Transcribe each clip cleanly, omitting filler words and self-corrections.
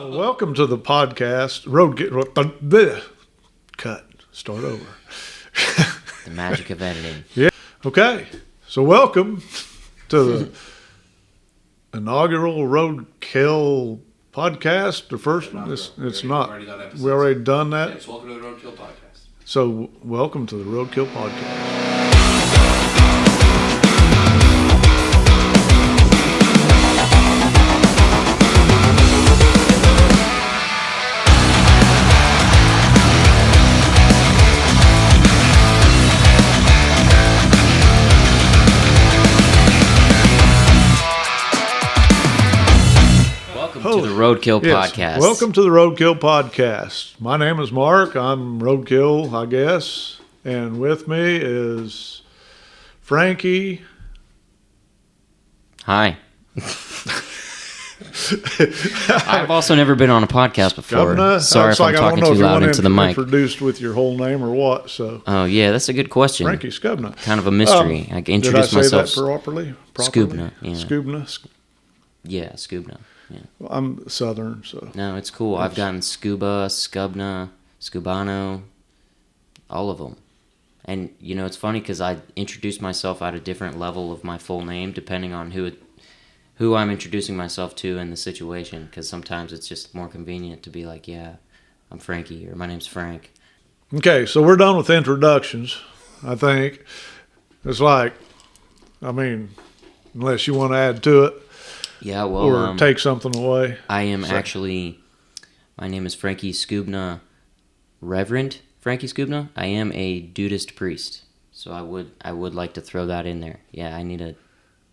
Welcome to the podcast. Start over. The magic of editing. Yeah. Okay. So welcome to the inaugural Roadkill podcast. The first one. It's not. We already done that. Yes, welcome to the Roadkill podcast. So welcome to the Roadkill podcast. To the Roadkill podcast. Welcome to the Roadkill podcast. My name is Mark. I'm Roadkill, I guess. And with me is Frankie. Hi. I've also never been on a podcast before. Skubna. Sorry if I'm talking too loud into the mic. Introduced with your whole name or what? So. Oh yeah, that's a good question. Frankie Skubna. Kind of a mystery. I introduced myself. Did I say that properly? Skubna. Yeah. Skubna. Yeah, Skubna. Yeah. Well, I'm Southern, so. No, it's cool. I've gotten Scuba, Skubna, Skubano, all of them. And, you know, it's funny because I introduce myself at a different level of my full name depending on who I'm introducing myself to in the situation. Because sometimes it's just more convenient to be like, yeah, I'm Frankie, or my name's Frank. Okay, so we're done with introductions, I think. It's like, I mean, unless you want to add to it. Yeah, well, or take something away. I am actually, my name is Frankie Skubna, Reverend Frankie Skubna. I am a Dudist priest, so I would like to throw that in there. Yeah,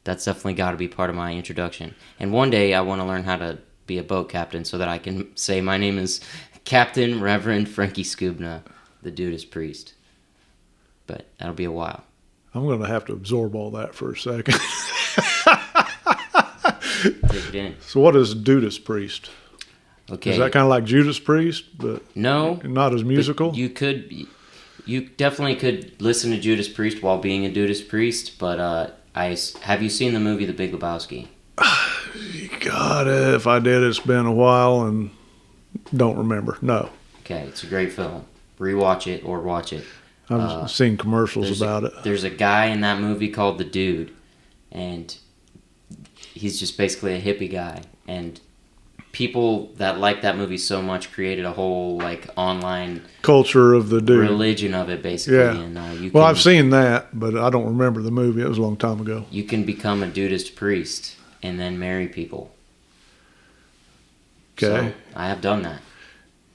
that's definitely got to be part of my introduction. And one day I want to learn how to be a boat captain so that I can say my name is Captain Reverend Frankie Skubna, the Dudist priest. But that'll be a while. I'm going to have to absorb all that for a second. Take it in. So what is Judas Priest? Okay. Is that kind of like Judas Priest, but no, not as musical? You definitely could listen to Judas Priest while being a Judas Priest, but have you seen the movie The Big Lebowski? God, if I did, it's been a while and don't remember. No. Okay, it's a great film. Rewatch it or watch it. I've seen commercials about it. There's a guy in that movie called The Dude, and he's just basically a hippie guy, and people that like that movie so much created a whole like online culture of the dude, religion of it, basically. Yeah. And, I've seen that, but I don't remember the movie. It was a long time ago. You can become a Dudist priest and then marry people. Okay. So I have done that.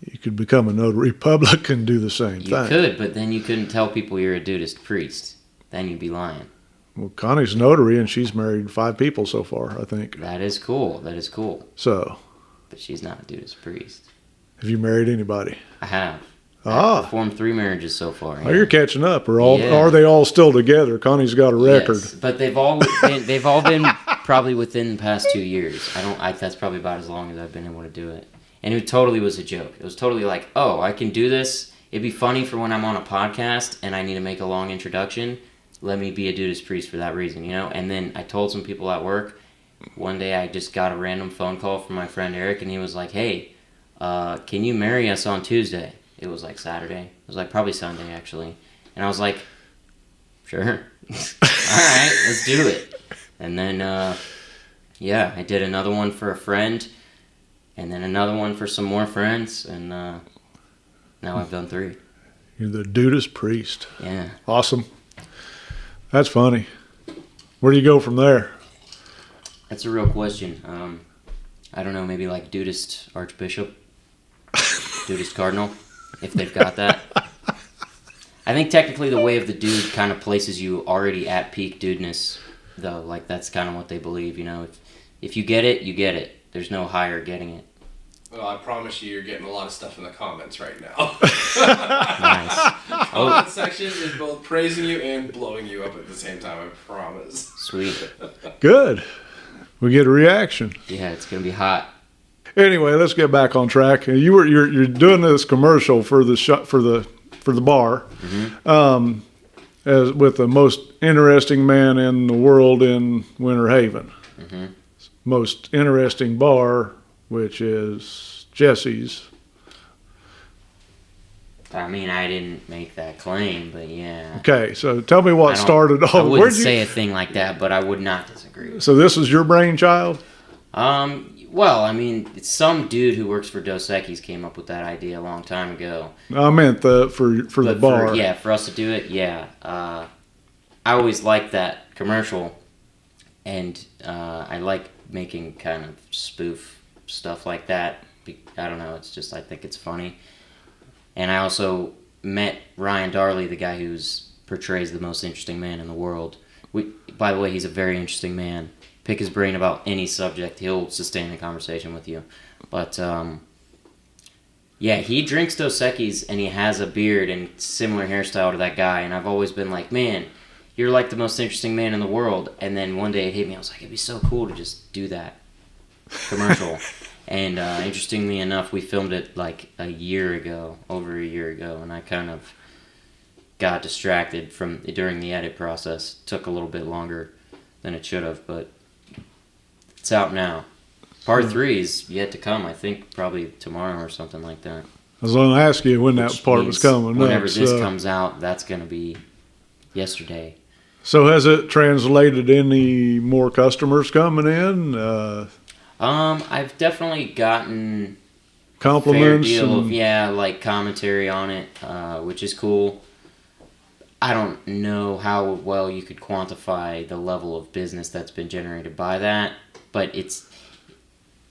You could become a notary public and do the same thing. You could, but then you couldn't tell people you're a Dudist priest. Then you'd be lying. Well, Connie's a notary, and she's married 5 people so far, I think. That is cool. So. But she's not a Dudist priest. Have you married anybody? I have. I've performed 3 marriages so far. Oh, you're catching up. Are they all still together? Connie's got a record. Yes, but they've all been probably within the past 2 years. That's probably about as long as I've been able to do it. And it totally was a joke. It was totally like, oh, I can do this. It'd be funny for when I'm on a podcast and I need to make a long introduction. Let me be a Dudist priest for that reason, you know? And then I told some people at work, one day I just got a random phone call from my friend Eric, and he was like, hey, can you marry us on Tuesday? It was like Saturday. It was like probably Sunday, actually. And I was like, sure. All right, let's do it. And then, I did another one for a friend, and then another one for some more friends, and now I've done 3. You're the Dudist priest. Yeah. Awesome. That's funny. Where do you go from there? That's a real question. I don't know, maybe like Dudist Archbishop, Dudist Cardinal, if they've got that. I think technically the way of the dude kind of places you already at peak dudeness, though. Like that's kind of what they believe, you know. If you get it, you get it. There's no higher getting it. Well, I promise you're getting a lot of stuff in the comments right now. Nice. The comment section is both praising you and blowing you up at the same time, I promise. Sweet. Good. We get a reaction. Yeah, it's going to be hot. Anyway, let's get back on track. You're doing this commercial for the bar, as with the most interesting man in the world in Winter Haven. Mm-hmm. Most interesting bar, which is Jessie's. I mean, I didn't make that claim, but yeah. Okay, so tell me what started I all. wouldn't say a thing like that, but I would not disagree. So this was your brainchild? Well, I mean, some dude who works for Dos Equis came up with that idea a long time ago. I meant for the bar. For us to do it, yeah. I always liked that commercial, and I like making kind of spoof stuff like that. I don't know, it's just, I think it's funny. And I also met Ryan Darley, the guy who portrays the most interesting man in the world. By the way, he's a very interesting man. Pick his brain about any subject, he'll sustain a conversation with you. But yeah, he drinks Dos Equis and he has a beard and similar hairstyle to that guy. And I've always been like, man, you're like the most interesting man in the world. And then one day it hit me. I was like, it'd be so cool to just do that commercial. And interestingly enough, we filmed it like over a year ago, and I kind of got distracted during the edit process. It took a little bit longer than it should have, but it's out now. Part 3 is yet to come. I think probably tomorrow or something like that. I was going to ask you when that part was coming. Whenever this comes out, that's going to be yesterday. So has it translated any more customers coming in? I've definitely gotten compliments, a fair deal of like commentary on it, which is cool. I don't know how well you could quantify the level of business that's been generated by that, but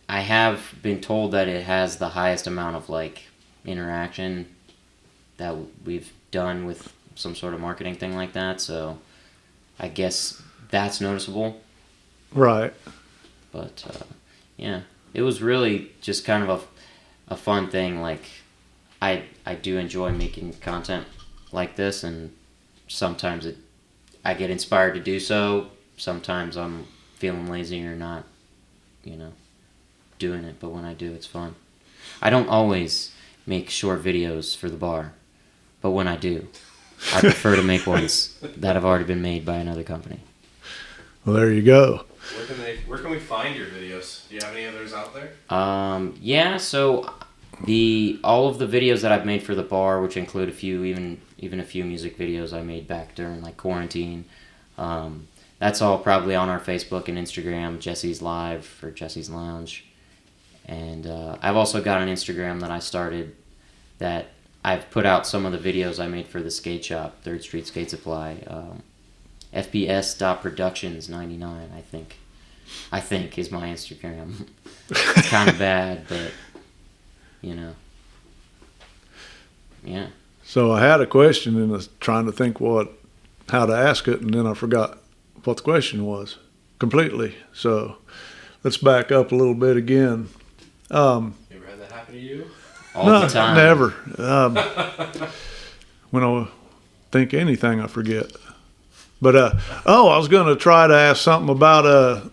I have been told that it has the highest amount of like interaction that we've done with some sort of marketing thing like that, so I guess that's noticeable. Right. But yeah, it was really just kind of a fun thing. Like, I do enjoy making content like this, and sometimes I get inspired to do so. Sometimes I'm feeling lazy or not, doing it. But when I do, it's fun. I don't always make short videos for the bar, but when I do, I prefer to make ones that have already been made by another company. Well, there you go. Where can we find your videos? Do you have any others out there? Yeah. So all of the videos that I've made for the bar, which include a few, even a few music videos I made back during like quarantine. That's all probably on our Facebook and Instagram, Jessie's Live or Jessie's Lounge, and I've also got an Instagram that I started that I've put out some of the videos I made for the skate shop, 3rd Street Skate Supply. fbs.productions99, I think is my Instagram. It's kind of bad, but yeah. So I had a question and I was trying to think how to ask it, and then I forgot what the question was completely. So let's back up a little bit again. You ever had that happen to you? All the time. Never. When I think anything, I forget. But I was going to try to ask something about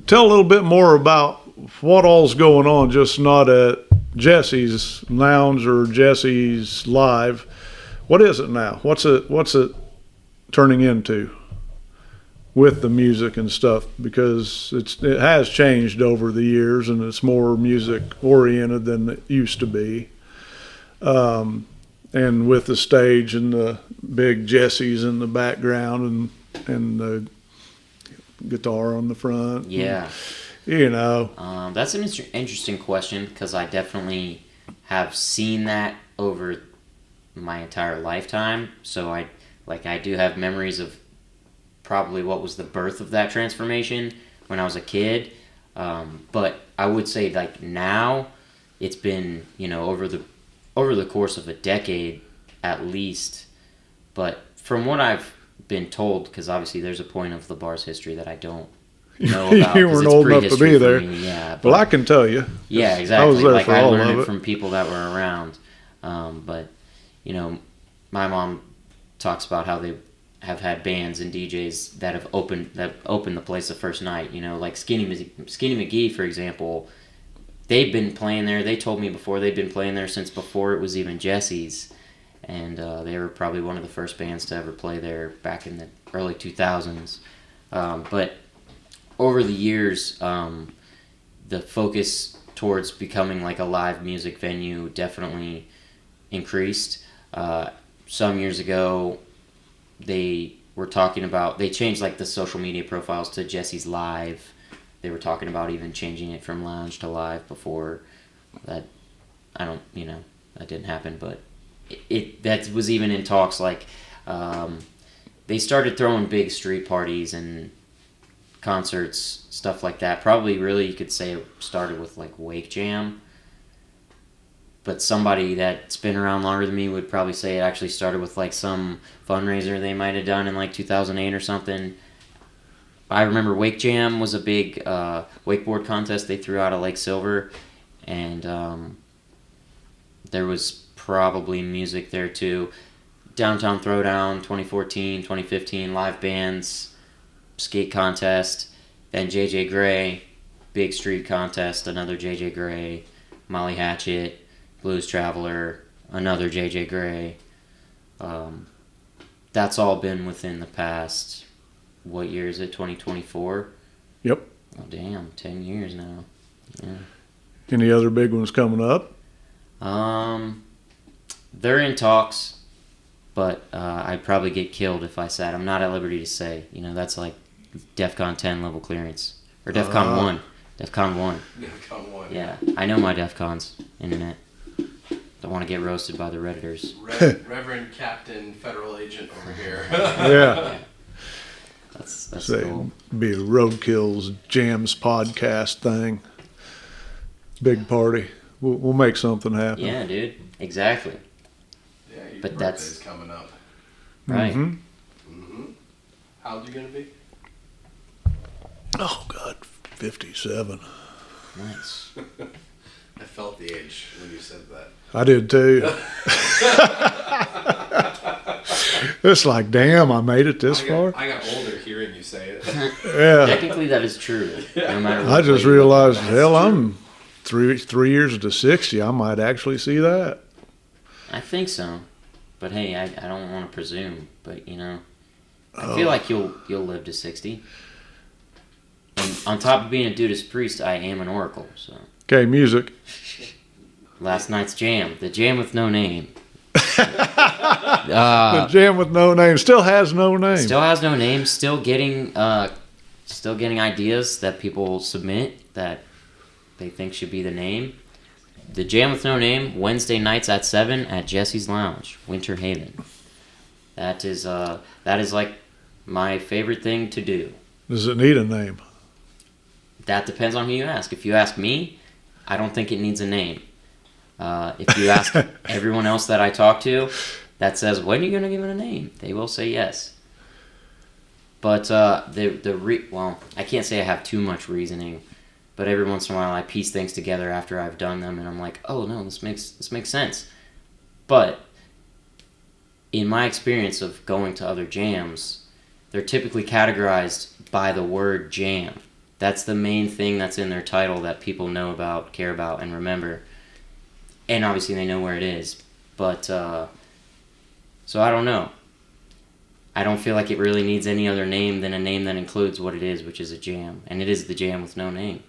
tell a little bit more about what all's going on, just not at Jessie's Lounge or Jessie's Live. What is it now? What's it turning into with the music and stuff? Because it has changed over the years, and it's more music oriented than it used to be. And with the stage and the big Jessie's in the background and the guitar on the front. Yeah. That's an interesting question, because I definitely have seen that over my entire lifetime. So I do have memories of probably what was the birth of that transformation when I was a kid. But I would say like now it's been, over the course of a decade at least. But from what I've been told, because obviously there's a point of the bar's history that I don't know about. You weren't old enough to be there. Yeah, well, I can tell you. Yeah, exactly. I was there for I all learned of it it from people that were around. But my mom talks about how they have had bands and DJs that have opened the place the first night. Like Skinny McGee, for example. They've been playing there. They told me before they'd been playing there since before it was even Jessie's, and they were probably one of the first bands to ever play there back in the early 2000s. But over the years, the focus towards becoming like a live music venue definitely increased. Some years ago, they were talking about, they changed like the social media profiles to Jessie's Live. They were talking about even changing it from lounge to live before that. That didn't happen, but that was even in talks. Like, they started throwing big street parties and concerts, stuff like that. Probably, really, you could say it started with like Wake Jam. But somebody that's been around longer than me would probably say it actually started with like some fundraiser they might have done in like 2008 or something. I remember Wake Jam was a big wakeboard contest they threw out of Lake Silver, and there was probably music there too. Downtown Throwdown, 2014, 2015, live bands, skate contest, then JJ Gray, big street contest, another JJ Gray, Molly Hatchet, Blues Traveler, another JJ Gray. That's all been within the past, what year is it, 2024? Yep. Oh, damn, 10 years now. Yeah. Any other big ones coming up? They're in talks, but I'd probably get killed if I said. I'm not at liberty to say. That's like DEFCON 10 level clearance. Or DEFCON 1. DEFCON 1. DEFCON 1. Yeah, I know my DEFCONs, internet. Don't want to get roasted by the Redditors. Reverend Captain Federal Agent over here. Yeah. That's Say, cool. be a Roadkill's Jams podcast thing. Big party. We'll make something happen. Yeah, dude. Exactly. Yeah, your But birthday's that's- coming up. Right. Mm-hmm. How old you gonna be? Oh, God. 57. Nice. I felt the age when you said that. I did too. It's like, damn, I made it this far. I got older hearing you say it. Yeah. Technically, that is true. No matter what I just way you look realized, at it. hell, I'm three years to 60. I might actually see that. I think so. But hey, I don't want to presume. But, I feel like you'll live to 60. And on top of being a Dudas priest, I am an oracle. So Okay, music. last night's jam, the jam with no name. The jam with no name still has no name. Still has no name. Still getting ideas that people submit that they think should be the name. The jam with no name, Wednesday nights at 7 at Jessie's Lounge, Winter Haven. That is like my favorite thing to do. Does it need a name? That depends on who you ask. If you ask me, I don't think it needs a name. If you ask everyone else that I talk to that says, when are you going to give it a name? They will say yes. But well, I can't say I have too much reasoning, but every once in a while I piece things together after I've done them, and I'm like, oh no, this makes sense. But in my experience of going to other jams, they're typically categorized by the word jam. That's the main thing that's in their title that people know about, care about, and remember. And obviously they know where it is. But, so I don't know. I don't feel like it really needs any other name than a name that includes what it is, which is a jam. And it is the jam with no name.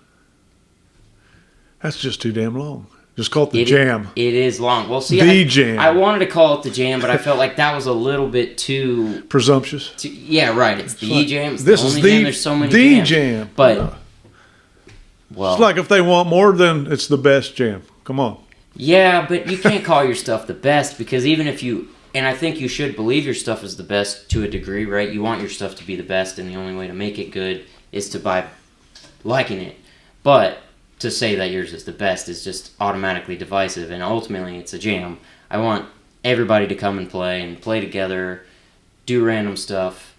That's just too damn long. Just call it the jam. It is long. Well, see, The jam. I wanted to call it the jam, but I felt like that was a little bit too... Presumptuous. Yeah, right. It's the like, jam. It's this the is only the jam. There's so many the jams. jam. But, well... It's like if they want more, then it's the best jam. Come on. Yeah, but you can't call your stuff the best, because even if you... And I think you should believe your stuff is the best to a degree, right? You want your stuff to be the best, and the only way to make it good is to by liking it. But to say that yours is the best is just automatically divisive, and ultimately it's a jam. I want everybody to come and play together, do random stuff.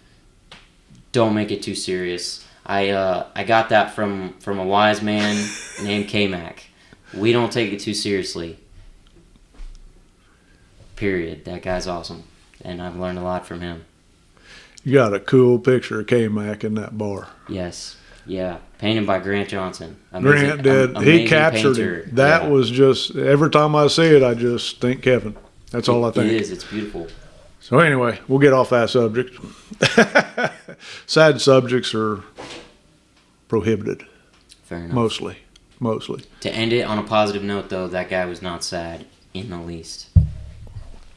Don't make it too serious. I got that from a wise man named K-Mac. We don't take it too seriously. Period. That guy's awesome, and I've learned a lot from him. You got a cool picture of K-Mac in that bar. Yes. Yeah. Painted by Grant Johnson. Amazing, Grant did. He amazing captured painter. it. That Yeah. was just, every time I see it, I just think Kevin. That's all I think. It is. It's beautiful. So anyway, we'll get off that subject. Sad subjects are prohibited, Fair enough. mostly. mostly. To end it on a positive note, though, that guy was not sad in the least.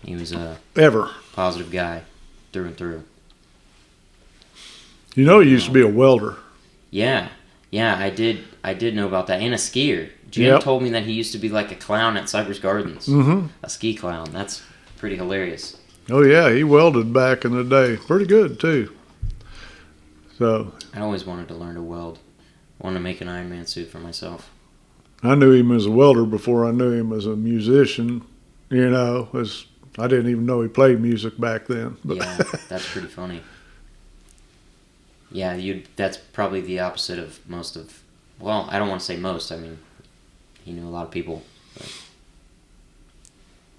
He was a Ever. positive guy through and through. You know, he used to be a welder. Yeah, I did know about that. And a skier. Jim told me that he used to be like a clown at Cypress Gardens. Mm-hmm. A ski clown. That's pretty hilarious. Oh, yeah, he welded back in the day. Pretty good, too. So I always wanted to learn to weld. I wanted to make an Iron Man suit for myself. I knew him as a welder before I knew him as a musician. You know, I didn't even know he played music back then. But Yeah, that's pretty funny. Yeah, that's probably the opposite of most of... Well, I don't want to say most. I mean, he knew a lot of people. But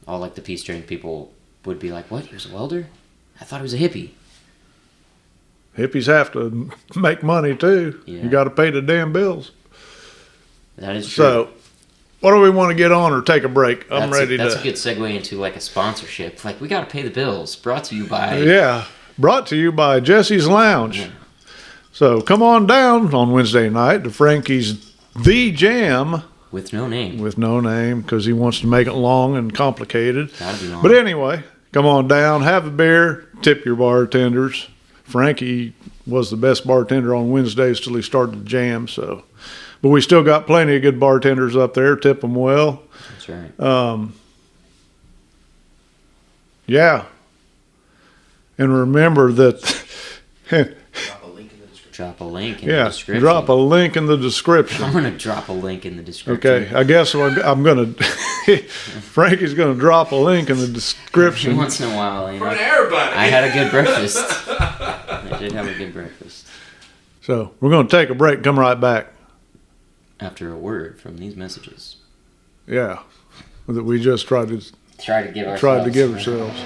all like the Peace Train people would be like, what? He was a welder? I thought he was a hippie. Hippies have to make money, too. Yeah. You got to pay the damn bills. That is true. So, what do we want to get on or take a break? I'm ready That's to... a good segue into like a sponsorship. Like, we got to pay the bills. Brought to you by... Yeah, brought to you by Jessie's Lounge. Yeah. So come on down on Wednesday night to Frankie's The Jam. With no name. With no name, because he wants to make it long and complicated. Gotta be long. But anyway, come on down, have a beer, tip your bartenders. Frankie was the best bartender on Wednesdays till he started the jam. So, but we still got plenty of good bartenders up there. Tip them well. That's right. Yeah. And remember that... Drop a link in the description. Drop a link in the description. Drop a link in the description. I'm going to drop a link in the description. Okay, I guess I'm going to... Frankie's going to drop a link in the description. Once in a while, you know. For everybody. I had a good breakfast. I did have a good breakfast. So we're going to take a break and come right back. After a word from these messages. Yeah, that we just tried to Try to give ourselves. ourselves.